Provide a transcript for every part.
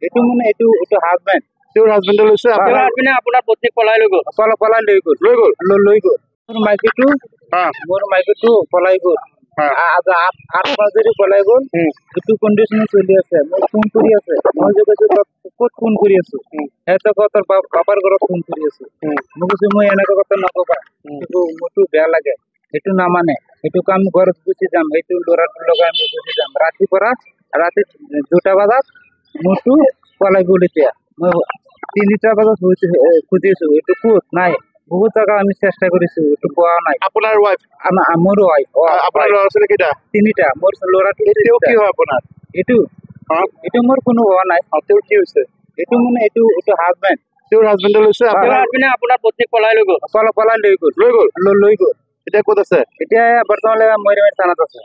এইটো মানে এইটো এইটো হাজবেণ্ড তেওঁৰ হাজবেণ্ডে লৈছে তেওঁৰ হাজবেণ্ডে আপোনাৰ পত্নীক পলাই লৈ গ'ল। পলাই লৈ গ'ল লৈ গ'ল মোৰ মাইকীটো পলাই গ'ল আঠ বাজে পলাই গ'ল। এইটো কণ্ডিশ্যনে চলি আছে। মই ফোন কৰি আছে, মই যে কৈছো ক'ত ফোন কৰি আছো, সিহঁতে তোৰ পাপাৰ ঘৰত ফোন কৰি আছো। মই কৈছো মই এনেকুৱা কথা নকবা, কিন্তু মোৰতো বেয়া লাগে। সেইটো নামানে, সেইটো কাম ঘৰত গুচি যাম, সেইটো ল'ৰাটোৰ লগাই আমি গুচি যাম। ৰাতি 2টা বজাত মোৰতো পলাই গ'ল। এতিয়া মই 3টা বজাত খুজিছো, এইটো ক'ত নাই। বহুত জাগা আমি চেষ্টা কৰিছো, এইটো পোৱা নাই। আপোনাৰ ৱাইফ? মোৰ ৱাইফ। আপোনাৰ ল'ৰা ছোৱালী কেইটা? 3টা। মোৰ ল'ৰাটো কি হয় আপোনাৰ? এইটো মোৰ কোনো হোৱা নাই। তেওঁৰ কি হৈছে? এইটো মানে এইটো হাজবেণ্ড। তেওঁৰ হাজবেণ্ডে লৈছে তেওঁৰ হাজবেণ্ডে আপোনাৰ পত্নীক পলাই লৈ গ'ল। পলাই লৈ গ'ল। এতিয়া ক'ত আছে? এতিয়া বৰ্তমানে মৰিগাঁও থানাত আছে।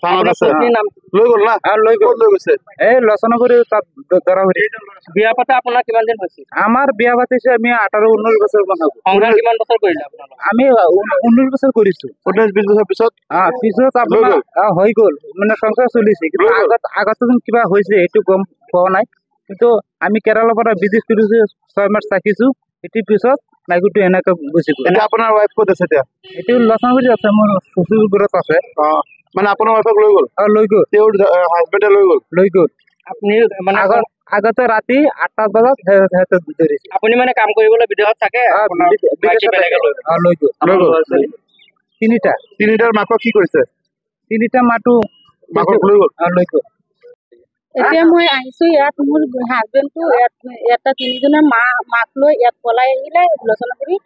পত্নীৰ নাম লৈ গ'ল না? লৈ ক'ত লৈ গৈছে? এই লচনগুৰি তাত ধৰা হৈছে। বিয়া পাতা আপোনাৰ কিমান দিন হৈছে? আমাৰ বিয়া পাতিছে আমি 18-19 বছৰ মান হ'ব। সংসাৰ কিমান বছৰ কৰিলে আপোনালোক? আমি 19 বছৰ কৰিছো। 19-20 বছৰ পিছত আপোনাৰ হৈ গ'ল, মানে সংসাৰ চলিছে। কিন্তু আগতো কিবা হৈছে সেইটো গম পোৱা নাই। কিন্তু আমি কেৰালাৰ পৰা বিদেশ কৰিছো, 6 মাহ থাকিছো। এটি পিছত মাইকুটো এনেকে গুচি গ'ল। এতিয়া আপোনাৰ ৱাইফ ক'ত আছে? এতিয়া এইটো লচনগুৰি আছে, মোৰ শ্বশুৰ ঘৰত আছে। মানে আপোনাৰ ৱাইফক লৈ গ'ল? লৈ গ'ল। তেওঁৰ হাজবেণ্ডে লৈ গ'ল। আপুনি মানে আগতে ৰাতি 8টা বজাত সিহঁতে ধৰিছে। আপুনি মানে কাম কৰিবলৈ বিদেশত থাকে? লৈ গ'ল। 3টাৰ মাকক কি কৰিছে? 3টা মাকক লৈ গ'ল। এতিয়া মই আহিছো ইয়াত, মোৰ হাজবেণ্ডটো ইয়াত 3জনৰ মাক লৈ ইয়াত পলাই আহিলে লচনগুৰি।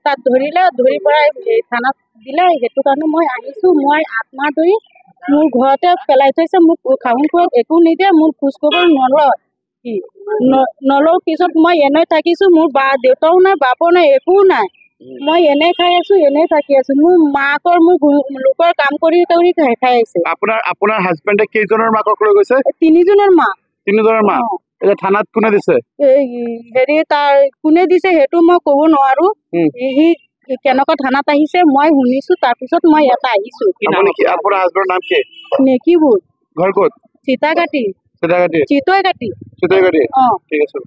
তাত ধৰি পৰাই থানাত দিলে। সেইটো কাৰণে মই আহিছো। মই 8 মাহ ধৰি মোৰ ঘৰতে পেলাই থৈছে। মোক খাউন খোৱাত একো নিদিয়ে, মোৰ খোজ খবৰ নলওঁ। পিছত মই এনে থাকিছো, মোৰ দেউতাও নাই, বাপও নাই, একো নাই। মই এনে খাই আছো, এনে থাকি আছো। মোৰ মাকৰ মোৰ লোকৰ কাম কৰি খাই আছে। আপোনাৰ হাজবেণ্ডে কেইজনৰ মাকক লৈ গৈছে? 3জনৰ মাক। 3জনৰ মাক। এতিয়া থানাত কোনে দিছে? তাৰ কোনে দিছে সেইটো মই ক'ব নোৱাৰো। সি কেনেকুৱা থানাত আহিছে মই শুনিছো, তাৰপিছত মই ইয়াত আহিছো। আপোনাৰ হাজবেণ্ডৰ নাম কি? নেকিবোৰ। ঘৰ ক'ত? চিতাকাটি। চিতৈগাটি। ঠিক আছে।